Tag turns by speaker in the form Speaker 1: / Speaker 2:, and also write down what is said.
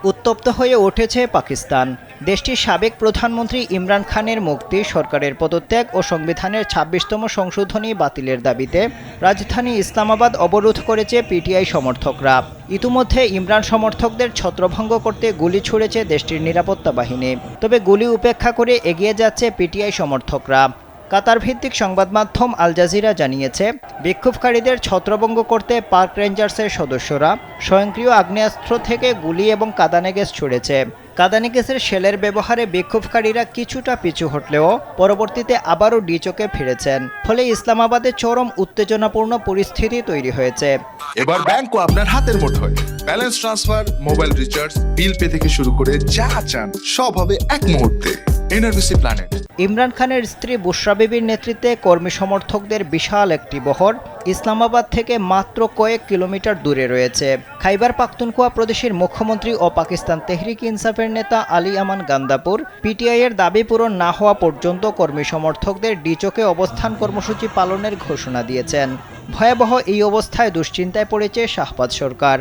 Speaker 1: উত্তপ্ত হয়ে উঠেছে পাকিস্তান। দেশটির সাবেক প্রধানমন্ত্রী ইমরান খানের মুক্তি, সরকারের পদত্যাগ ও সংবিধানের ২৬তম সংশোধনী বাতিলের দাবিতে রাজধানী ইসলামাবাদ অবরোধ করেছে পিটিআই সমর্থকরা। ইতিমধ্যে ইমরান সমর্থকদের ছত্রভঙ্গ করতে গুলি ছুড়েছে দেশটির নিরাপত্তা বাহিনী। তবে গুলি উপেক্ষা করে এগিয়ে যাচ্ছে পিটিআই সমর্থকরা। কাতার ভিত্তিক সংবাদ মাধ্যম আল জাজিরা জানিয়েছে, বিক্ষোভকারীদের ছত্রভঙ্গ করতে পার্ক রেঞ্জার্সের সদস্যরা স্বয়ংক্রিয় আগ্নেয়াস্ত্র থেকে গুলি এবং কাঁদানে গ্যাস ছুড়েছে। কাঁদানে গ্যাসের শেলের ব্যবহারে বিক্ষোভকারীরা কিছুটা পিছু হটলেও পরবর্তীতে আবারও ডিচোকে ফিরেছেন। ফলে ইসলামাবাদে চরম উত্তেজনাপূর্ণ পরিস্থিতি তৈরি হয়েছে।
Speaker 2: এবার ব্যাংকও আপনার হাতের মুঠোয়। Balance transfer, mobile recharge, bill pay থেকে শুরু করে যা চান সব হবে এক মুহূর্তে। NRBC planet.
Speaker 1: ইমরান খানের স্ত্রী বুশরা বিবির নেতৃত্বে কর্মী সমর্থকদের বিশাল একটি বহর ইসলামাবাদ থেকে মাত্র কয়েক কিলোমিটার দূরে রয়েছে। খাইবার পাখতুনখোয়া প্রদেশের মুখ্যমন্ত্রী ও পাকিস্তান তেহরিক ইনসাফের নেতা আলী আমান গান্দাপুর পিটিআইয়ের দাবি পূরণ না হওয়া পর্যন্ত কর্মী সমর্থকদের ডিচোকে অবস্থান কর্মসূচি পালনের ঘোষণা দিয়েছেন। ভয়াবহ এই অবস্থায় দুশ্চিন্তায় পড়েছে শাহবাজ সরকার।